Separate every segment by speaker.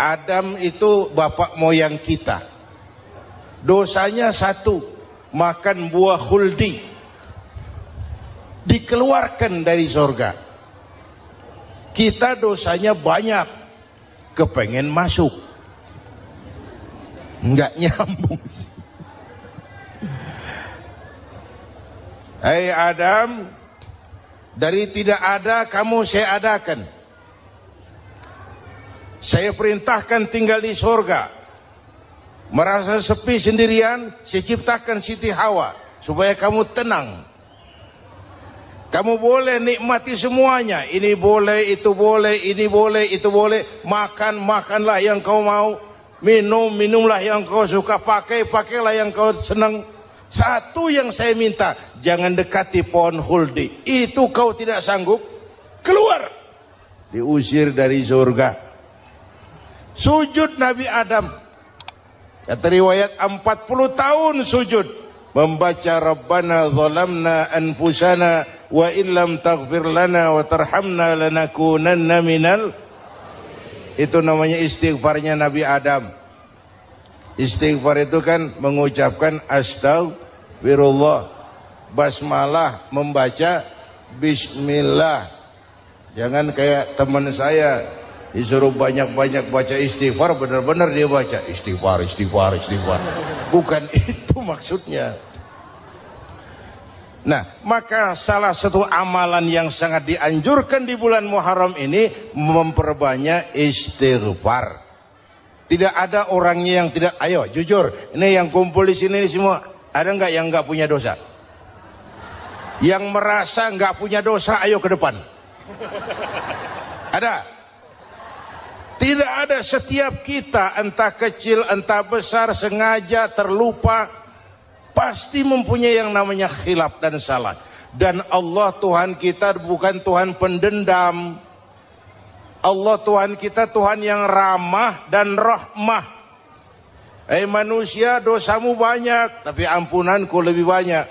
Speaker 1: Adam itu bapak moyang kita. Dosanya satu, makan buah khuldi, dikeluarkan dari surga. Kita dosanya banyak, kepengen masuk, nggak nyambung. Hai Adam, dari tidak ada kamu saya adakan. Saya perintahkan tinggal di surga. Merasa sepi sendirian, saya ciptakan Siti Hawa supaya kamu tenang. Kamu boleh nikmati semuanya. Ini boleh, itu boleh, ini boleh, itu boleh. Makan, makanlah yang kau mau. Minum, minumlah yang kau suka. Pakai, pakailah yang kau senang. Satu yang saya minta, jangan dekati pohon khuldi. Itu kau tidak sanggup, keluar. Diusir dari surga. Sujud Nabi Adam, kata riwayat 40 tahun sujud, membaca Rabbana zalamna anfusana wa illam taghfir lana wa tarhamna lanakunanna minal. Itu namanya istighfarnya Nabi Adam. Istighfar itu kan mengucapkan astagfirullah, basmalah, membaca bismillah. Jangan kayak teman saya disuruh banyak-banyak baca istighfar, benar-benar dia baca istighfar, istighfar, istighfar. Bukan itu maksudnya. Nah, maka salah satu amalan yang sangat dianjurkan di bulan Muharram ini memperbanyak istighfar. Tidak ada orangnya yang tidak, ayo jujur, ini yang kumpul di sini semua, ada nggak yang nggak punya dosa? Yang merasa nggak punya dosa, ayo ke depan. Ada? Tidak ada. Setiap kita, entah kecil entah besar, sengaja terlupa, pasti mempunyai yang namanya khilaf dan salah. Dan Allah Tuhan kita bukan Tuhan pendendam. Allah Tuhan kita Tuhan yang ramah dan rahmah. Manusia, dosamu banyak, tapi ampunanku lebih banyak.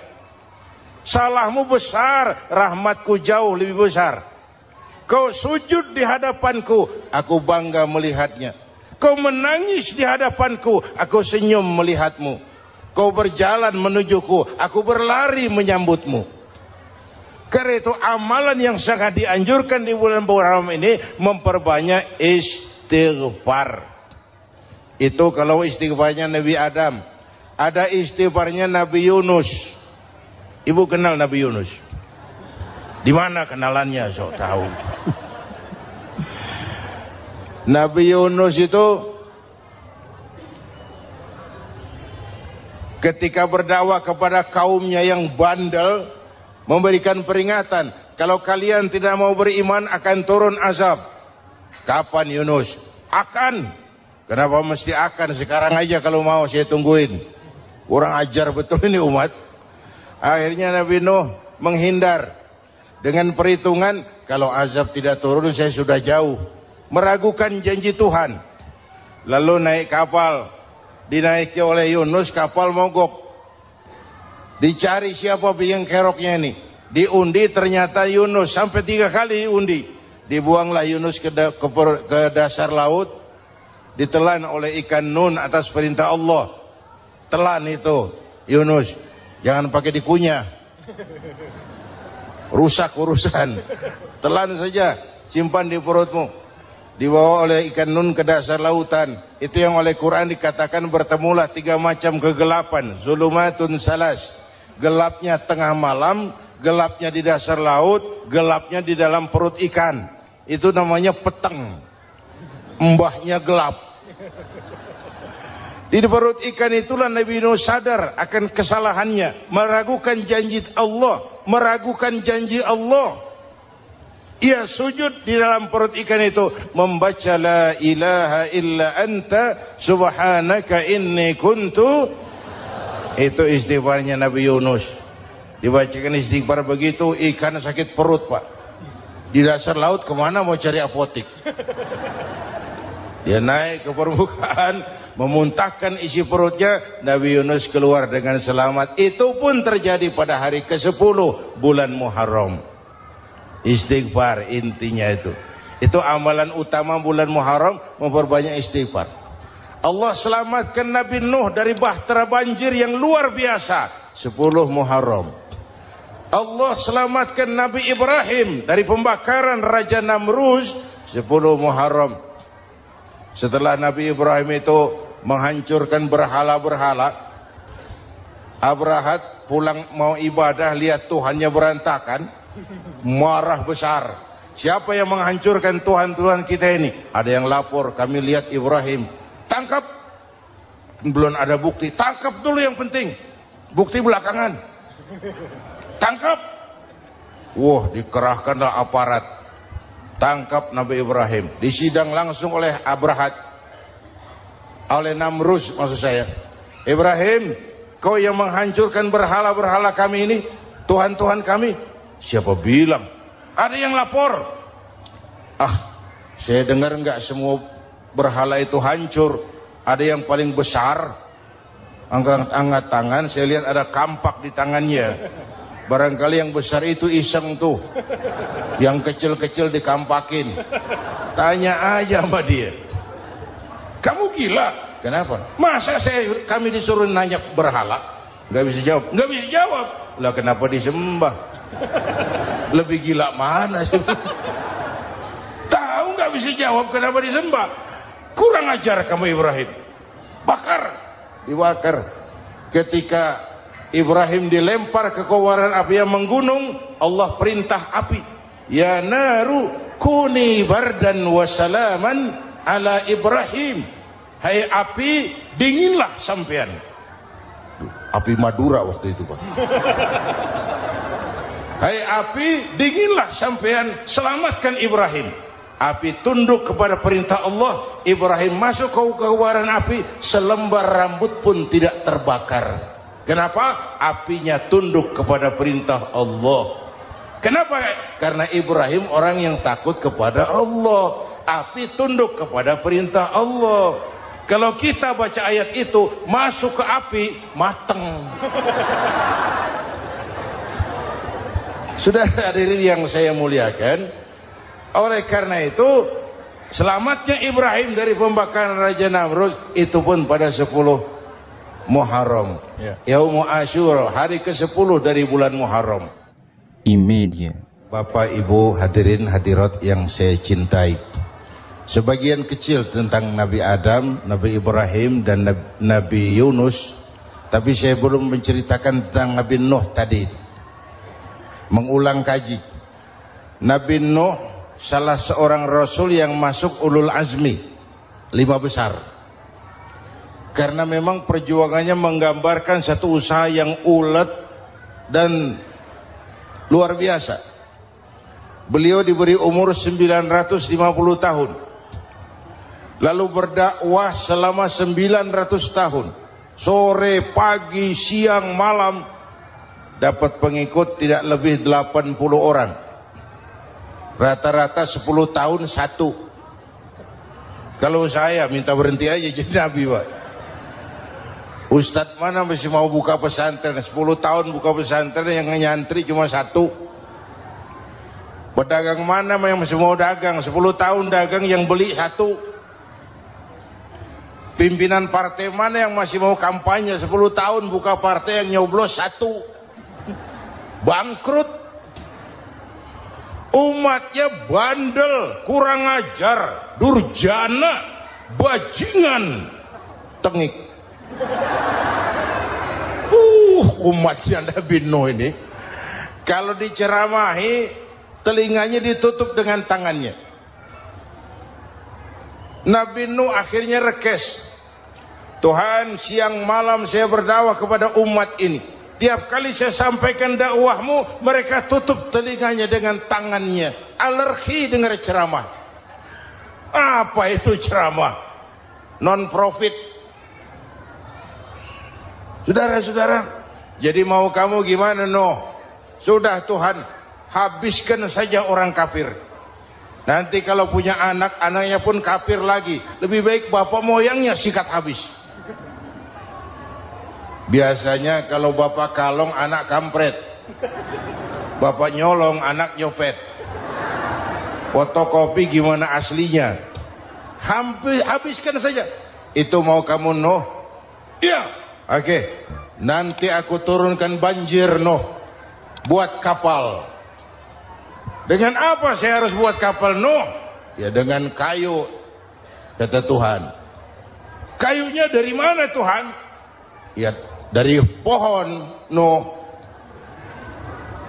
Speaker 1: Salahmu besar, rahmatku jauh lebih besar. Kau sujud di hadapanku, aku bangga melihatnya. Kau menangis di hadapanku, aku senyum melihatmu. Kau berjalan menujuku, aku berlari menyambutmu. Karena itu amalan yang sangat dianjurkan di bulan Muharram ini memperbanyak istighfar. Itu kalau istighfarnya Nabi Adam. Ada istighfarnya Nabi Yunus. Ibu kenal Nabi Yunus? Di mana kenalannya? Sok tahu. Nabi Yunus itu ketika berdakwah kepada kaumnya yang bandel, memberikan peringatan, kalau kalian tidak mau beriman akan turun azab. Kapan Yunus? Akan. Kenapa mesti akan? Sekarang aja kalau mau, saya tungguin. Kurang ajar betul ini umat. Akhirnya Nabi Nuh menghindar dengan perhitungan, kalau azab tidak turun saya sudah jauh. Meragukan janji Tuhan. Lalu naik kapal, dinaiki oleh Yunus, kapal mogok. Dicari siapa biang keroknya ini. Diundi, ternyata Yunus. Sampai 3 kali diundi. Dibuanglah Yunus ke dasar laut. Ditelan oleh ikan nun atas perintah Allah. Telan itu Yunus, jangan pakai dikunyah, rusak urusan. Telan saja, simpan di perutmu. Dibawa oleh ikan nun ke dasar lautan. Itu yang oleh Quran dikatakan bertemulah 3 macam kegelapan. Zulumatun salas. Gelapnya tengah malam, gelapnya di dasar laut, gelapnya di dalam perut ikan. Itu namanya peteng. Mbahnya gelap. Di perut ikan itulah Nabi Nuh sadar akan kesalahannya, meragukan janji Allah, meragukan janji Allah. Ia sujud di dalam perut ikan itu, membaca la ilaha illa anta subhanaka inni kuntu. Itu istighfarnya Nabi Yunus. Dibacakan istighfar begitu, ikan sakit perut, Pak. Di dasar laut kemana mau cari apotik? Dia naik ke permukaan, memuntahkan isi perutnya. Nabi Yunus keluar dengan selamat. Itu pun terjadi pada hari ke-10 bulan Muharram. Istighfar intinya itu. Itu amalan utama bulan Muharram, memperbanyak istighfar. Allah selamatkan Nabi Nuh dari bahtera banjir yang luar biasa, 10 Muharram. Allah selamatkan Nabi Ibrahim dari pembakaran Raja Namruz, 10 Muharram. Setelah Nabi Ibrahim itu menghancurkan berhala-berhala, Abrahat pulang mau ibadah, lihat Tuhannya berantakan, marah besar. Siapa yang menghancurkan Tuhan-Tuhan kita ini? Ada yang lapor, kami lihat Ibrahim. Tangkap. Belum ada bukti, tangkap dulu yang penting. Bukti belakangan. Tangkap. Wah, dikerahkanlah aparat. Tangkap Nabi Ibrahim. Disidang langsung oleh Abrahat. Oleh Namruz maksud saya. Ibrahim, kau yang menghancurkan berhala-berhala kami ini, Tuhan-Tuhan kami. Siapa bilang? Ada yang lapor. Saya dengar enggak semua berhala itu hancur. Ada yang paling besar. Angkat tangan, saya lihat ada kampak di tangannya. Barangkali yang besar itu iseng tuh. Yang kecil-kecil dikampakin. Tanya aja sama dia. Kamu gila? Kenapa? Masa kami disuruh nanya berhala? Enggak bisa jawab. Enggak bisa jawab. Lah kenapa disembah? Lebih gila mana sih? Tahu nggak bisa jawab kenapa disembah? Kurang ajar kamu Ibrahim. Bakar, dibakar. Ketika Ibrahim dilempar ke kobaran api yang menggunung, Allah perintah api, ya naru kuni bardan wa salaman ala Ibrahim. Hai api, dinginlah sampean. Api Madura waktu itu, Pak. Hai api, dinginlah sampean, selamatkan Ibrahim. Api tunduk kepada perintah Allah. Ibrahim masuk ke kobaran api, selembar rambut pun tidak terbakar. Kenapa? Apinya tunduk kepada perintah Allah. Kenapa? Karena Ibrahim orang yang takut kepada Allah. Api tunduk kepada perintah Allah. Kalau kita baca ayat itu, masuk ke api, mateng. Sudah hadirin yang saya muliakan, oleh karena itu selamatnya Ibrahim dari pembakaran Raja Namruz itu pun pada 10 Muharram, Yaumul Asyura, hari ke-10 dari bulan Muharram.
Speaker 2: Imedia.
Speaker 1: Bapak Ibu hadirin hadirat yang saya cintai, sebagian kecil tentang Nabi Adam, Nabi Ibrahim dan Nabi Yunus, tapi saya belum menceritakan tentang Nabi Nuh tadi. Mengulang kaji. Nabi Nuh salah seorang rasul yang masuk ulul azmi, 5 besar. Karena memang perjuangannya menggambarkan satu usaha yang ulet dan luar biasa. Beliau diberi umur 950 tahun. Lalu berdakwah selama 900 tahun. Sore, pagi, siang, malam. Dapat pengikut tidak lebih 80 orang. Rata-rata 10 tahun satu. Kalau saya minta berhenti aja jadi nabi, Pak. Ustadz mana masih mau buka pesantren? 10 tahun buka pesantren, yang nyantri cuma 1. Pedagang mana yang masih mau dagang? 10 tahun dagang, yang beli 1. Pimpinan partai mana yang masih mau kampanye? 10 tahun buka partai, yang nyoblos 1. Bangkrut. Umatnya bandel, kurang ajar, durjana, bajingan, tengik. Umatnya Nabi Nuh ini kalau diceramahi, telinganya ditutup dengan tangannya. Nabi Nuh akhirnya rekes. Tuhan, siang malam saya berdakwah kepada umat ini. Tiap kali saya sampaikan dakwahmu, mereka tutup telinganya dengan tangannya. Alergi dengar ceramah. Apa itu ceramah? Non-profit. Saudara-saudara, jadi mau kamu gimana, Nuh? Sudah Tuhan, habiskan saja orang kafir. Nanti kalau punya anak, anaknya pun kafir lagi. Lebih baik bapak moyangnya sikat habis. Biasanya kalau bapak kalong, anak kampret. Bapak nyolong, anak nyopet. Fotokopi gimana aslinya? Hampir habiskan saja. Itu mau kamu Nuh? Iya. Oke. Nanti aku turunkan banjir Nuh. Buat kapal. Dengan apa saya harus buat kapal Nuh? Ya dengan kayu. Kata Tuhan. Kayunya dari mana Tuhan? Ya dari pohon Nuh.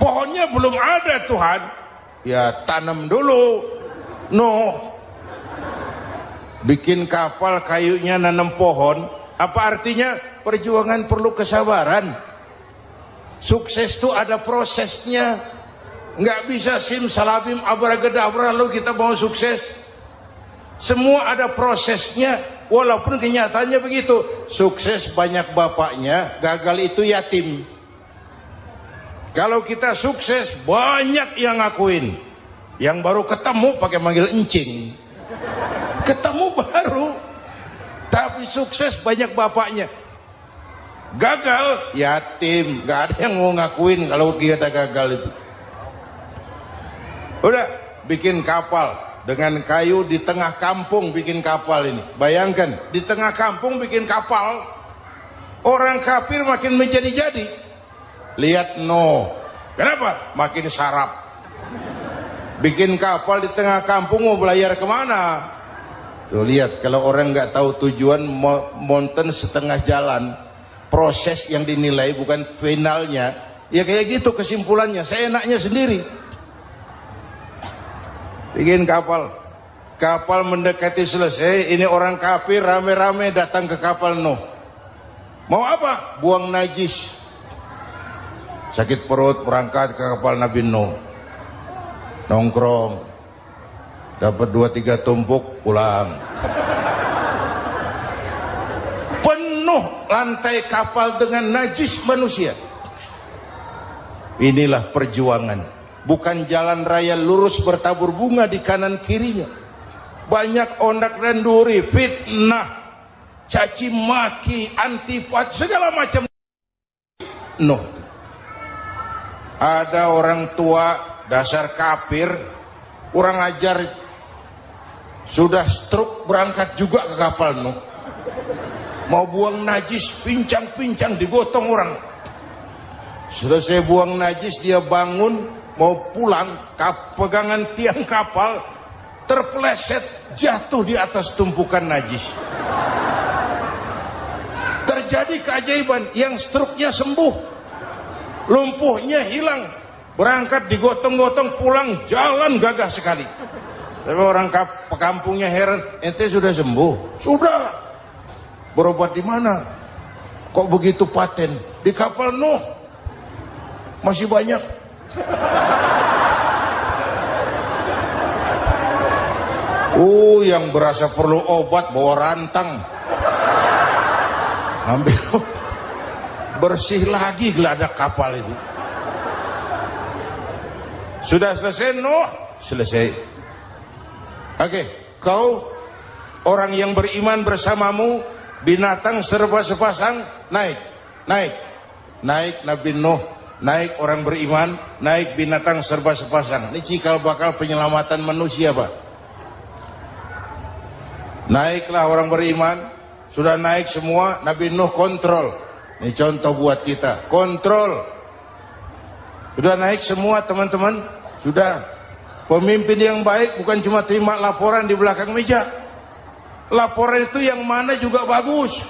Speaker 1: Pohonnya belum ada Tuhan. Ya tanam dulu Nuh. Bikin kapal kayunya nanam pohon. Apa artinya? Perjuangan perlu kesabaran. Sukses itu ada prosesnya. Nggak bisa simsalabim abracadabra lalu kita mau sukses. Semua ada prosesnya. Walaupun kenyataannya begitu. Sukses banyak bapaknya, gagal itu yatim. Kalau kita sukses banyak yang ngakuin. Yang baru ketemu pakai manggil encing. Ketemu baru. Tapi sukses banyak bapaknya. Gagal yatim, gak ada yang mau ngakuin kalau kita gagal itu. Udah bikin kapal dengan kayu di tengah kampung, bikin kapal ini. Bayangkan di tengah kampung bikin kapal. Orang kafir makin menjadi-jadi. Lihat Nuh, kenapa? Makin sarap. Bikin kapal di tengah kampung mau belayar kemana? Tuh lihat, kalau orang nggak tahu tujuan, mountain setengah jalan. Proses yang dinilai bukan finalnya. Ya kayak gitu kesimpulannya. Saya enaknya sendiri. Bikin kapal. Kapal mendekati selesai. Ini orang kafir rame-rame datang ke kapal Nuh. Mau apa? Buang najis. Sakit perut berangkat ke kapal Nabi Nuh. Nongkrong. Dapat 2-3 tumpuk pulang. Penuh lantai kapal dengan najis manusia. Inilah perjuangan. Bukan jalan raya lurus bertabur bunga di kanan kirinya. Banyak ondak dan duri, fitnah, caci maki, antipat, segala macam. Nuh. Ada orang tua dasar kafir, kurang ajar, sudah stroke berangkat juga ke kapal Nuh. Mau buang najis, pincang-pincang digotong orang. Selesai buang najis dia bangun, mau pulang, pegangan tiang kapal terpeleset, jatuh di atas tumpukan najis. Terjadi keajaiban, yang stroke-nya sembuh, lumpuhnya hilang, berangkat digotong-gotong pulang, jalan gagah sekali. Tapi orang kampungnya heran, ente sudah sembuh? Sudah. Berobat di mana? Kok begitu paten? Di kapal Nuh. Masih banyak. Yang berasa perlu obat bawa rantang. Ambil bersih lagi geladak kapal itu. Sudah selesai Nuh? Selesai. Oke, kau orang yang beriman bersamamu, binatang serba sepasang, naik Nabi Nuh, naik orang beriman, naik binatang serba sepasang. Ini cikal bakal penyelamatan manusia, Pak. Naiklah orang beriman, sudah naik semua, Nabi Nuh kontrol. Ini contoh buat kita, kontrol. Sudah naik semua teman-teman, sudah. Pemimpin yang baik bukan cuma terima laporan di belakang meja. Laporan itu yang mana juga bagus.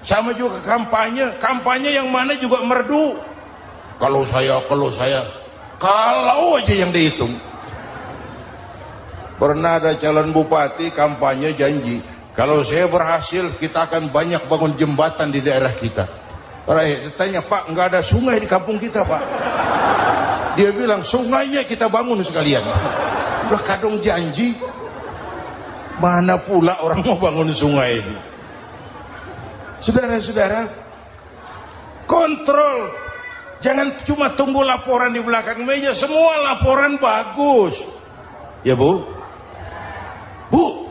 Speaker 1: Sama juga kampanye. Kampanye yang mana juga merdu. Kalau saya. Kalau aja yang dihitung. Pernah ada calon bupati kampanye janji, kalau saya berhasil kita akan banyak bangun jembatan di daerah kita. Rakyat tanya, Pak, nggak ada sungai di kampung kita, Pak. Dia bilang, sungainya kita bangun sekalian. Udah kadung janji. Mana pula orang mau bangun sungai ini. Saudara-saudara, kontrol. Jangan cuma tunggu laporan di belakang meja. Semua laporan bagus. Ya Bu? Bu?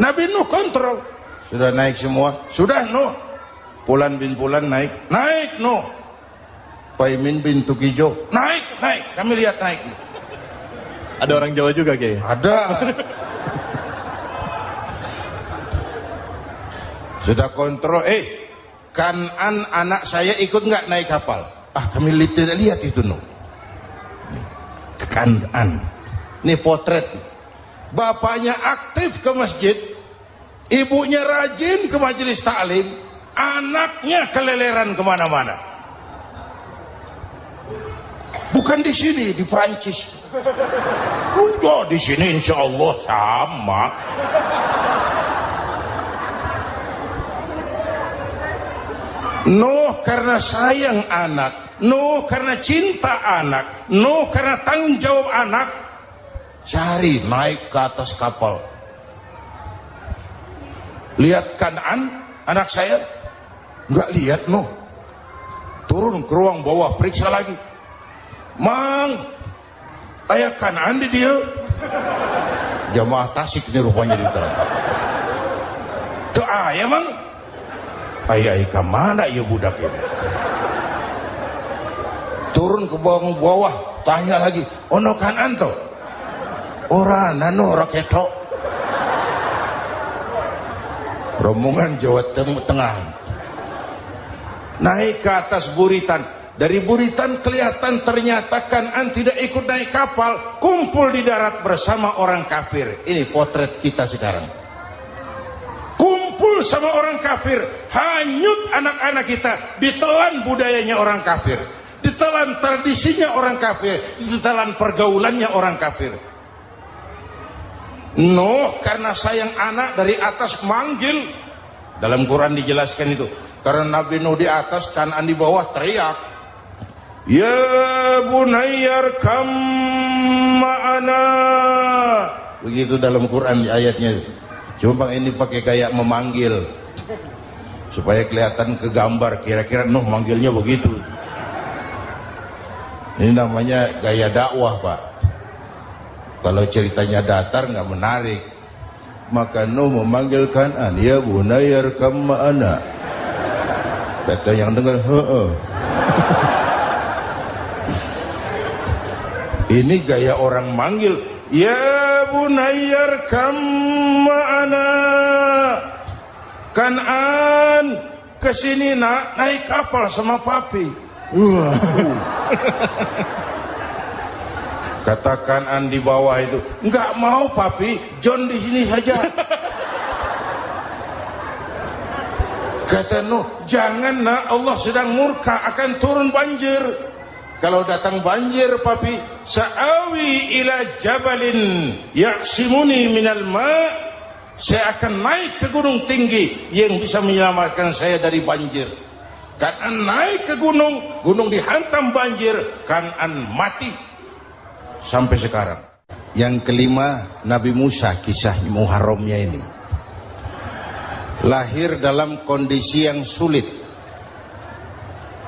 Speaker 1: Nabi Nuh kontrol. Sudah naik semua? Sudah Nuh. Pulan bin Pulan naik Nuh. Paimin bin Tukijo. Naik, kami lihat naik.
Speaker 3: Ada orang Jawa juga Kiai.
Speaker 1: Ada. Sudah kontrol, Kan'an anak saya ikut nggak naik kapal? Kami tidak lihat itu no. Kan'an. Ini potret. Bapaknya aktif ke masjid, ibunya rajin ke majelis taklim, anaknya keleleran kemana-mana. Bukan di sini, di Prancis. Udah di sini insya Allah sama. Nuh karena sayang anak, Nuh karena cinta anak, Nuh karena tanggung jawab anak, cari naik ke atas kapal. Lihat Kan'an anak saya, nggak lihat Nuh. Turun ke ruang bawah, periksa lagi. Mang, ayah Kan'an di dia. Jamaah Tasik ini rupanya di dalam. Tuh ayah mang. Ayah ika mana ya budak ini? Turun ke bawah, tanya lagi. Ono Kan'an to? Ora nano raketo. Rombongan Jawa Tengah. Naik ke atas buritan. Dari buritan kelihatan ternyata Kan'an tidak ikut naik kapal, kumpul di darat bersama orang kafir. Ini potret kita sekarang. Kumpul sama orang kafir, hanyut anak-anak kita, ditelan budayanya orang kafir, ditelan tradisinya orang kafir, ditelan pergaulannya orang kafir. Nuh karena sayang anak dari atas manggil. Dalam Quran dijelaskan itu. Karena Nabi Nuh di atas, Kan'an di bawah teriak, ya bunayyar kam ma'ana. Begitu dalam Quran di ayatnya. Cuma ini pakai kayak memanggil supaya kelihatan ke gambar, kira-kira Nuh manggilnya begitu. Ini namanya gaya dakwah, Pak. Kalau ceritanya datar nggak menarik. Maka Nuh memanggil Kan'an, ya bunayyar kam ma'ana. Kata yang dengar, Ini gaya orang manggil, ya bunayyar kam ma'ana. Kan'an kesini nak, naik kapal sama papi. Kata Kan'an di bawah itu, enggak mau papi, John di sini saja. Kata Nuh, jangan nak, Allah sedang murka, akan turun banjir. Kalau datang banjir papi, sa'awi ila jabalin ya'simuni minal ma', saya akan naik ke gunung tinggi yang bisa menyelamatkan saya dari banjir. Kan'an naik ke gunung, gunung dihantam banjir, Kan'an mati sampai sekarang. Yang kelima, Nabi Musa, kisah Muharramnya ini. Lahir dalam kondisi yang sulit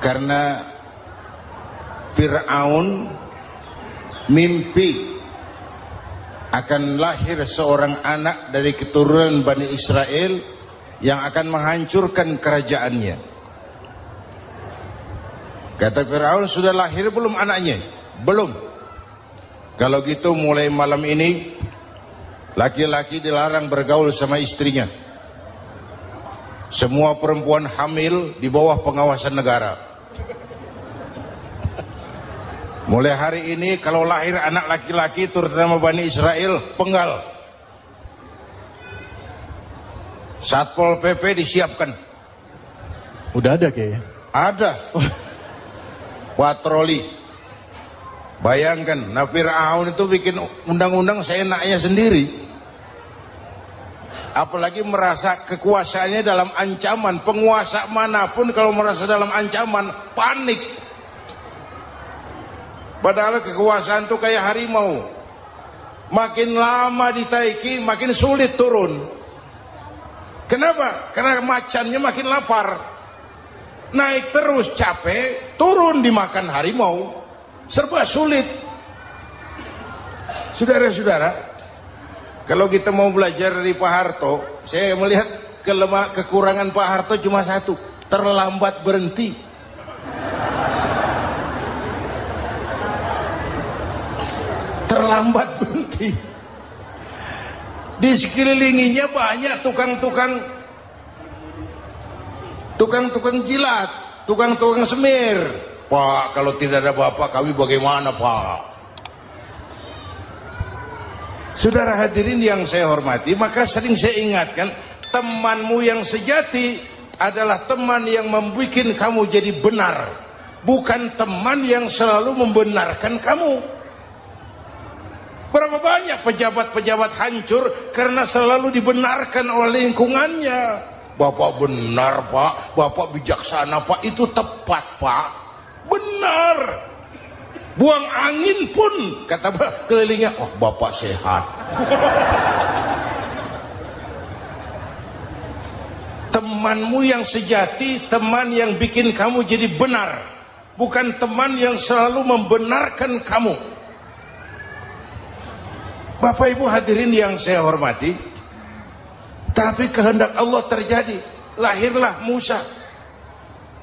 Speaker 1: karena Fir'aun mimpi akan lahir seorang anak dari keturunan Bani Israel yang akan menghancurkan kerajaannya. Kata Fir'aun, sudah lahir belum anaknya? Belum. Kalau gitu mulai malam ini laki-laki dilarang bergaul sama istrinya. Semua perempuan hamil di bawah pengawasan negara. Mulai hari ini kalau lahir anak laki-laki terutama Bani Israel, penggal. Satpol PP disiapkan.
Speaker 3: Udah ada kayaknya.
Speaker 1: Ada. Patroli. Bayangkan, Fir'aun itu bikin undang-undang seenaknya sendiri. Apalagi merasa kekuasaannya dalam ancaman. Penguasa manapun kalau merasa dalam ancaman, panik. Padahal kekuasaan itu kayak harimau. Makin lama ditaiki, makin sulit turun. Kenapa? Karena macannya makin lapar. Naik terus capek, turun dimakan harimau. Serba sulit. Saudara-saudara, kalau kita mau belajar dari Pak Harto, saya melihat kekurangan Pak Harto cuma satu, terlambat berhenti. lambat berhenti. Di sekelilinginya banyak tukang-tukang jilat, tukang-tukang semir. Pak, kalau tidak ada bapak kami bagaimana, Pak? Saudara hadirin yang saya hormati, maka sering saya ingatkan, temanmu yang sejati adalah teman yang membuat kamu jadi benar, bukan teman yang selalu membenarkan kamu. Berapa banyak pejabat-pejabat hancur karena selalu dibenarkan oleh lingkungannya. Bapak benar, Pak. Bapak bijaksana, Pak. Itu tepat, Pak. Benar. Buang angin pun kata kelilingnya, oh Bapak sehat. Temanmu yang sejati, teman yang bikin kamu jadi benar, bukan teman yang selalu membenarkan kamu. Bapak Ibu hadirin yang saya hormati, tapi kehendak Allah terjadi. Lahirlah Musa.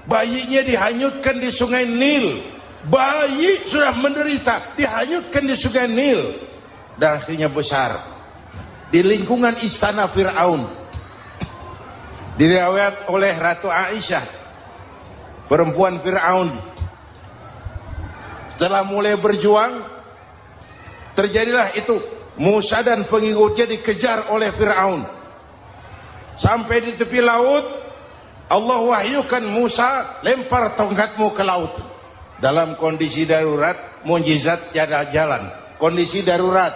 Speaker 1: Bayinya dihanyutkan di sungai Nil. Bayi sudah menderita, dihanyutkan di sungai Nil. Dan akhirnya besar di lingkungan istana Fir'aun. Diriwayat oleh Ratu Aisyah, perempuan Fir'aun, setelah mulai berjuang, terjadilah itu. Musa dan pengikutnya dikejar oleh Fir'aun. Sampai di tepi laut, Allah wahyukan Musa, lempar tongkatmu ke laut. Dalam kondisi darurat, mukjizat tiada jalan. Kondisi darurat.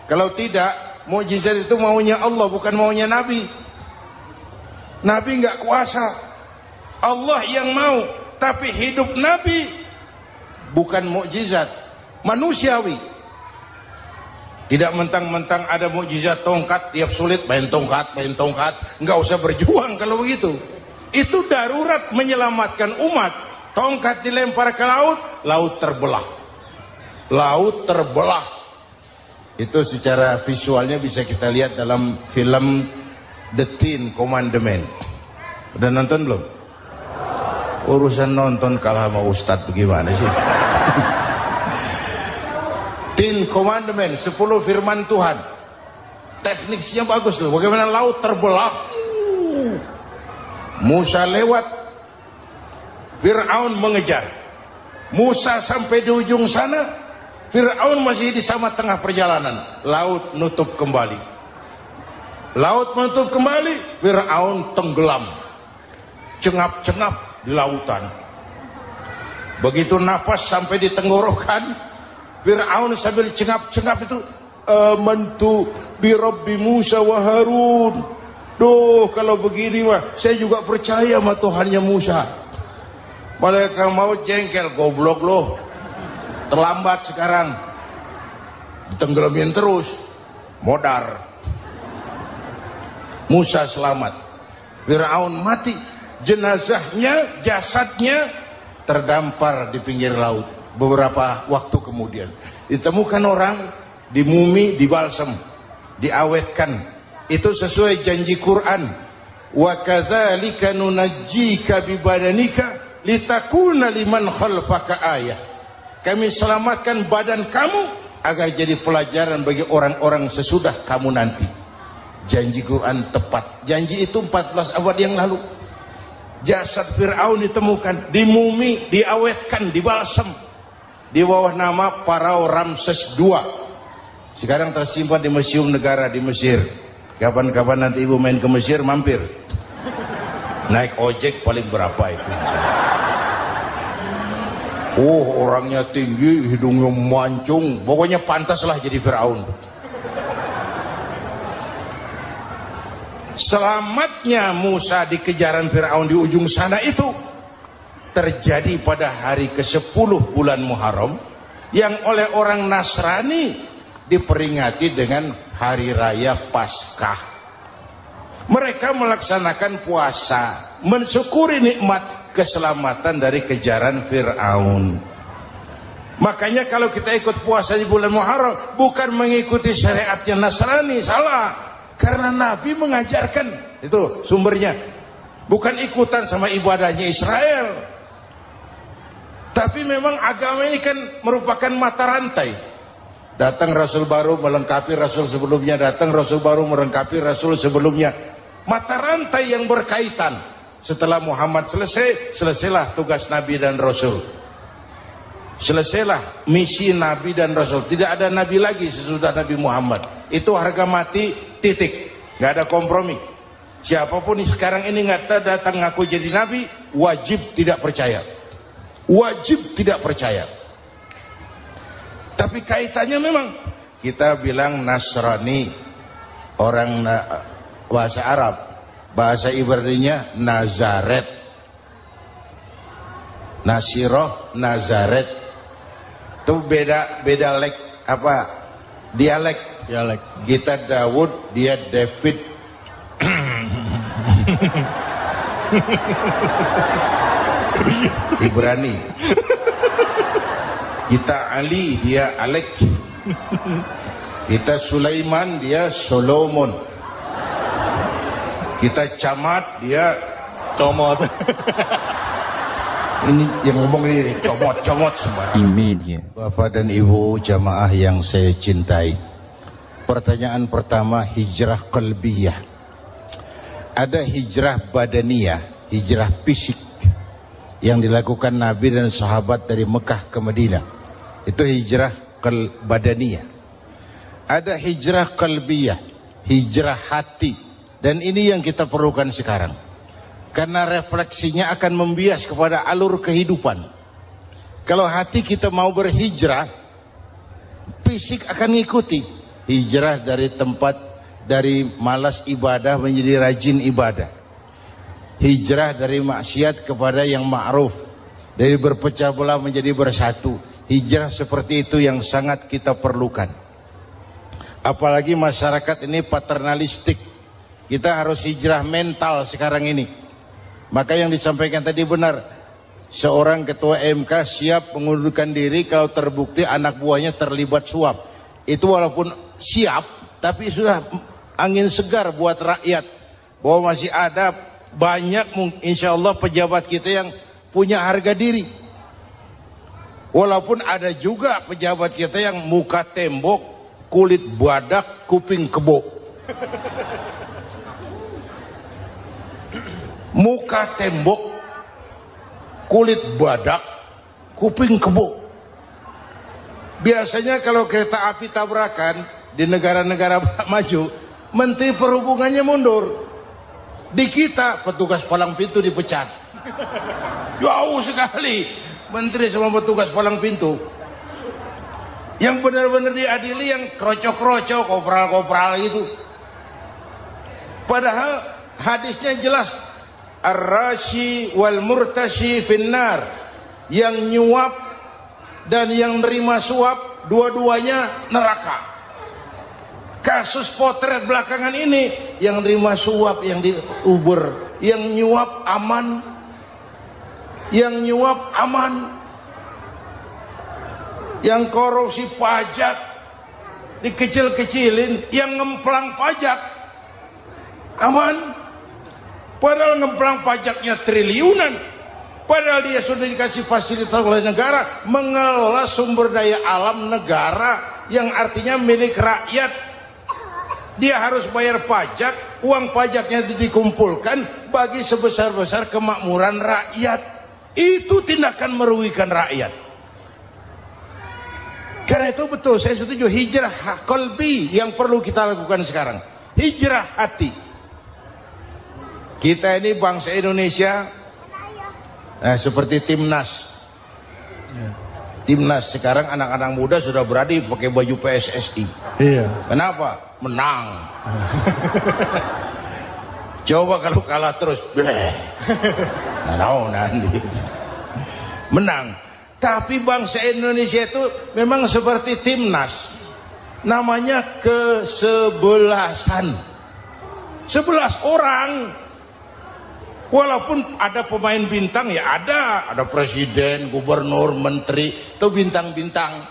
Speaker 1: Kalau tidak, mukjizat itu maunya Allah, bukan maunya Nabi. Nabi enggak kuasa. Allah yang mau. Tapi hidup Nabi bukan mukjizat, manusiawi. Tidak mentang-mentang ada mukjizat tongkat, tiap sulit main tongkat. Enggak usah berjuang kalau begitu. Itu darurat menyelamatkan umat. Tongkat dilempar ke laut, laut terbelah. Laut terbelah. Itu secara visualnya bisa kita lihat dalam film The Ten Commandments. Udah nonton belum? Urusan nonton kalah sama Ustadz bagaimana sih? Ten Commandments, 10 firman Tuhan. Tekniknya bagus loh. Bagaimana laut terbelah. Musa lewat, Fir'aun mengejar. Musa sampai di ujung sana, Fir'aun masih di sama tengah perjalanan. Laut nutup kembali. Laut menutup kembali, Fir'aun tenggelam. Cengap-cengap di lautan. Begitu nafas sampai di tenggorokan, Fir'aun sambil cengap-cengap itu, amantu bi Rabbi Musa wa Harun. Duh, kalau begini mah saya juga percaya sama Tuhannya Musa. Malaikat maut jengkel, goblok loh. Terlambat sekarang. Ditenggelamin terus. Modar. Musa selamat. Fir'aun mati. Jenazahnya, jasadnya terdampar di pinggir laut. Beberapa waktu kemudian ditemukan orang, dimumi, dibalsem, diawetkan. Itu sesuai janji Quran. Wa kadzalika nunajjika bi badanika litakuna liman khalfaka ayah. Kami selamatkan badan kamu agar jadi pelajaran bagi orang-orang sesudah kamu nanti. Janji Quran tepat. Janji itu 14 abad yang lalu. Jasad Fir'aun ditemukan, dimumi, diawetkan, dibalsem di bawah nama Farao Ramses II. Sekarang tersimpan di Museum Negara di Mesir. Kapan-kapan nanti ibu main ke Mesir, mampir. Naik ojek paling berapa itu? Oh, orangnya tinggi, hidungnya mancung, pokoknya pantaslah jadi Fir'aun. Selamatnya Musa di kejaran Fir'aun di ujung sana itu terjadi pada hari ke-10 bulan Muharram, yang oleh orang Nasrani diperingati dengan hari raya Paskah. Mereka melaksanakan puasa, mensyukuri nikmat keselamatan dari kejaran Fir'aun. Makanya kalau kita ikut puasa di bulan Muharram, bukan mengikuti syariatnya Nasrani, salah. Karena Nabi mengajarkan, itu sumbernya. Bukan ikutan sama ibadahnya Israel. Tapi memang agama ini kan merupakan mata rantai. Datang Rasul baru melengkapi Rasul sebelumnya, datang Rasul baru melengkapi Rasul sebelumnya. Mata rantai yang berkaitan. Setelah Muhammad selesai, selesailah tugas Nabi dan Rasul. Selesailah misi Nabi dan Rasul. Tidak ada Nabi lagi sesudah Nabi Muhammad. Itu harga mati, titik. Gak ada kompromi. Siapapun sekarang ini nggak datang ngaku jadi Nabi, wajib tidak percaya. Wajib tidak percaya. Tapi kaitannya memang kita bilang Nasrani, orang bahasa Arab, bahasa Ibraninya Nazaret, Nasiroh, Nazaret, itu beda dialek. Kita Daud, dia David. Ibrani. Kita Ali, dia Alek. Kita Sulaiman, dia Solomon. Kita Camat, dia
Speaker 3: Comot.
Speaker 1: ini yang ngomong ini comot sembarang.
Speaker 2: Imedia.
Speaker 1: Bapak dan Ibu jamaah yang saya cintai, pertanyaan pertama, hijrah qalbiyah. Ada hijrah badaniyah, hijrah fisik yang dilakukan Nabi dan sahabat dari Mekah ke Madinah. Itu hijrah badaniyah. Ada hijrah qalbiyah, hijrah hati. Dan ini yang kita perlukan sekarang. Karena refleksinya akan membias kepada alur kehidupan. Kalau hati kita mau berhijrah, fisik akan mengikuti. Hijrah dari tempat, dari malas ibadah menjadi rajin ibadah. Hijrah dari maksiat kepada yang ma'ruf, dari berpecah belah menjadi bersatu. Hijrah seperti itu yang sangat kita perlukan. Apalagi masyarakat ini paternalistik. Kita harus hijrah mental sekarang ini. Maka yang disampaikan tadi benar. Seorang ketua MK siap mengundurkan diri kalau terbukti anak buahnya terlibat suap. Itu walaupun siap, tapi sudah angin segar buat rakyat. Bahwa masih ada banyak insya Allah pejabat kita yang punya harga diri. Walaupun ada juga pejabat kita yang muka tembok, kulit badak, kuping kebo. Muka tembok, kulit badak, kuping kebo. Biasanya kalau kereta api tabrakan di negara-negara maju, Menteri Perhubungannya mundur. Di kita petugas palang pintu dipecat. Jauh sekali menteri sama petugas palang pintu. Yang benar-benar diadili yang krocok-krocok, kopral-kopral gitu. Padahal hadisnya jelas, ar-rashi wal murtashi finnar. Yang nyuap dan yang nerima suap, dua-duanya neraka. Kasus potret belakangan ini, yang nerima suap, yang diuber, yang nyuap aman, yang nyuap aman, yang korupsi pajak dikecil-kecilin, yang ngemplang pajak aman. Padahal ngemplang pajaknya triliunan, padahal dia sudah dikasih fasilitas oleh negara mengelola sumber daya alam negara yang artinya milik rakyat. Dia harus bayar pajak, uang pajaknya dikumpulkan bagi sebesar-besar kemakmuran rakyat. Itu tindakan merugikan rakyat. Karena itu betul, saya setuju, hijrah qalbi yang perlu kita lakukan sekarang. Hijrah hati. Kita ini bangsa Indonesia, seperti timnas. Timnas sekarang anak-anak muda sudah berani pakai baju PSSI.
Speaker 3: Iya.
Speaker 1: Kenapa? Menang. Coba kalau kalah terus, nanti menang. Tapi bangsa Indonesia itu memang seperti timnas, namanya kesebelasan, 11 orang. Walaupun ada pemain bintang, ya ada presiden, gubernur, menteri, itu bintang-bintang.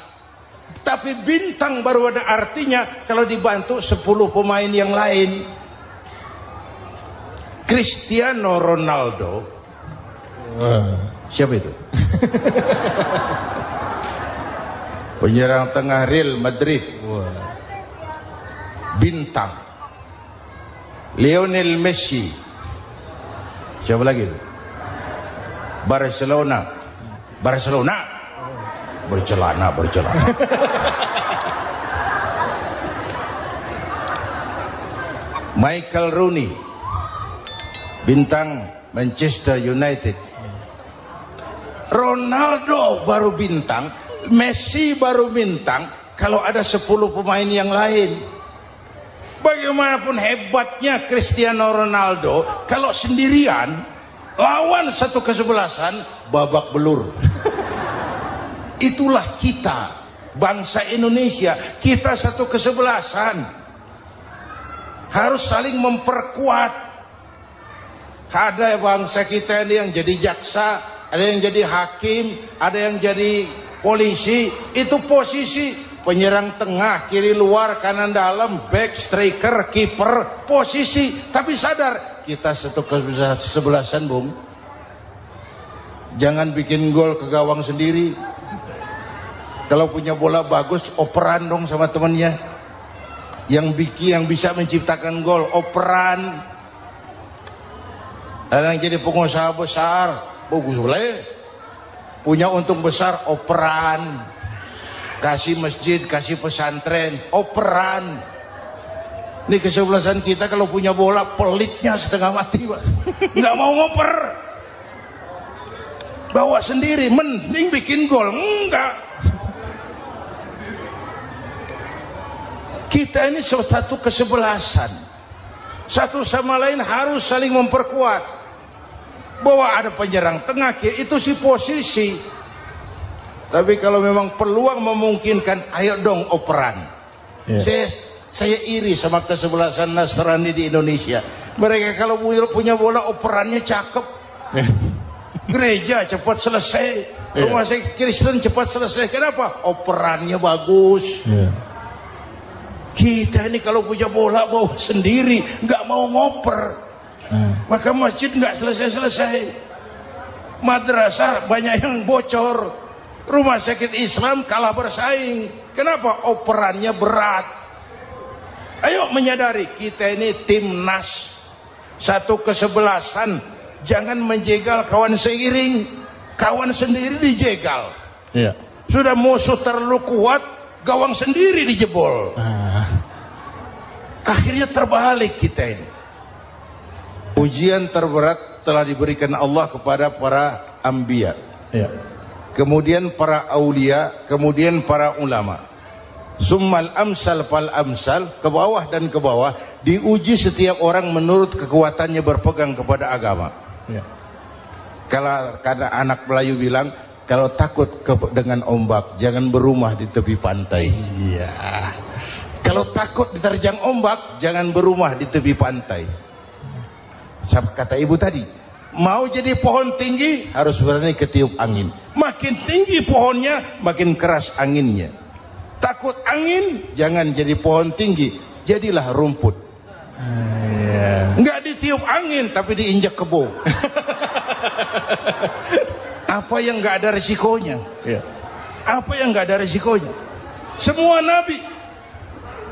Speaker 1: Tapi bintang baru ada artinya kalau dibantu 10 pemain yang lain. Cristiano Ronaldo, siapa itu? Penyerang tengah Real Madrid,
Speaker 3: Wah.
Speaker 1: bintang. Lionel Messi. Siapa lagi? Barcelona. Bercelana. Michael Rooney, bintang Manchester United. Ronaldo baru bintang, Messi baru bintang kalau ada 10 pemain yang lain. Bagaimanapun hebatnya Cristiano Ronaldo, kalau sendirian lawan satu kesebelasan, babak belur. Itulah kita, bangsa Indonesia. Kita satu kesebelasan, harus saling memperkuat. Ada bangsa kita ini yang jadi jaksa, ada yang jadi hakim, ada yang jadi polisi. Itu posisi penyerang tengah, kiri luar, kanan dalam, back, striker, kiper, posisi. Tapi sadar, kita satu kesebelasan, Bung. Jangan bikin gol ke gawang sendiri. Kalau punya bola bagus, operan dong sama temannya. Yang bisa menciptakan gol, operan. Ada yang jadi pengusaha besar, bagus boleh. Punya untung besar, operan. Kasih masjid, kasih pesantren, operan. Ini kesebelasan kita kalau punya bola, pelitnya setengah mati, Pak. Nggak mau ngoper. Bawa sendiri, mending bikin gol. Enggak. Kita ini satu kesebelasan. Satu sama lain harus saling memperkuat. Bahwa ada penyerang tengah, itu si posisi. Tapi kalau memang peluang memungkinkan, ayo dong operan. Saya iri sama kesebelasan Nasrani di Indonesia. Mereka kalau punya bola, operannya cakep. Gereja cepat selesai, rumah sakit Kristen cepat selesai. Kenapa? Operannya bagus. Kita ini kalau punya bola bawa sendiri, nggak mau ngoper. Maka masjid nggak selesai-selesai, madrasah banyak yang bocor, rumah sakit Islam kalah bersaing. Kenapa? Operannya berat. Ayo menyadari, kita ini timnas, satu kesebelasan. Jangan menjegal kawan seiring, kawan sendiri dijegal. Sudah musuh terlalu kuat, gawang sendiri dijebol. Akhirnya terbalik kita ini. Ujian terberat telah diberikan Allah kepada para anbiya, kemudian para aulia, kemudian para ulama. Summal amsal fal amsal, ke bawah dan ke bawah, diuji setiap orang menurut kekuatannya berpegang kepada agama. Kalau karena anak Melayu bilang, kalau takut dengan ombak, jangan berumah di tepi pantai. Kalau takut diterjang ombak, jangan berumah di tepi pantai. Kata ibu tadi, mau jadi pohon tinggi harus berani ketiup angin. Makin tinggi pohonnya, makin keras anginnya. Takut angin, jangan jadi pohon tinggi, jadilah rumput. Nggak ditiup angin, tapi diinjak kebo. Apa yang nggak ada resikonya? Apa yang nggak ada resikonya? Semua nabi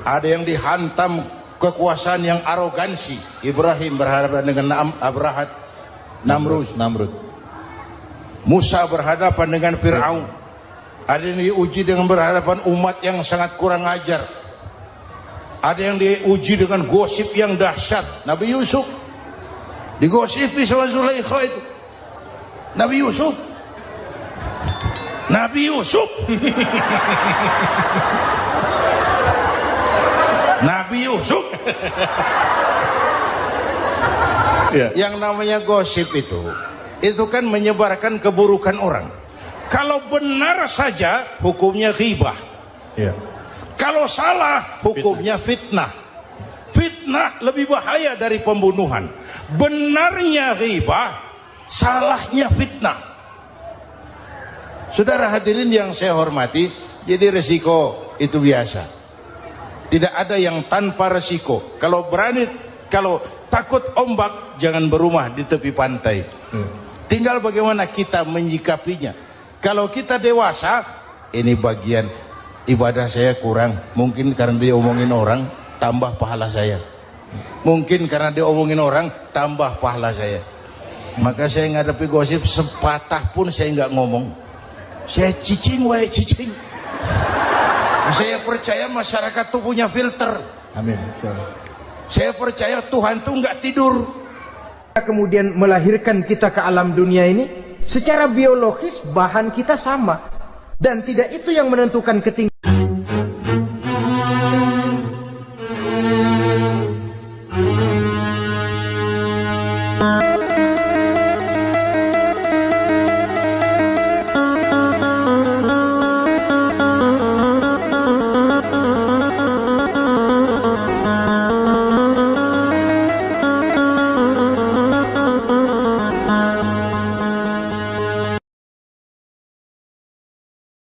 Speaker 1: ada yang dihantam kekuasaan yang arogansi. Ibrahim berhadapan dengan Namrud. Musa berhadapan dengan Fir'aun. Ada yang diuji dengan berhadapan umat yang sangat kurang ajar. Ada yang diuji dengan gosip yang dahsyat. Nabi Yusuf digosipi sama Zulaikha itu. Nabi Yusuf Nabi Yusuf. Yang namanya gosip itu kan menyebarkan keburukan orang. Kalau benar saja hukumnya ghibah. Kalau salah hukumnya fitnah. Fitnah lebih bahaya dari pembunuhan. Benarnya ghibah, salahnya fitnah. Saudara hadirin yang saya hormati, jadi resiko itu biasa. Tidak ada yang tanpa resiko. Kalau takut ombak, jangan berumah di tepi pantai. Tinggal bagaimana kita menyikapinya. Kalau kita dewasa, ini bagian ibadah saya kurang. Mungkin karena diomongin orang, tambah pahala saya. Mungkin karena diomongin orang, tambah pahala saya. Maka saya ngadepi gosip sepatah pun saya nggak ngomong. Saya cicing, wae cicing. Saya percaya masyarakat tuh punya filter.
Speaker 3: Amin. Insyaallah.
Speaker 1: Saya percaya Tuhan tuh nggak tidur.
Speaker 4: Kemudian melahirkan kita ke alam dunia ini, secara biologis bahan kita sama, dan tidak itu yang menentukan ketinggian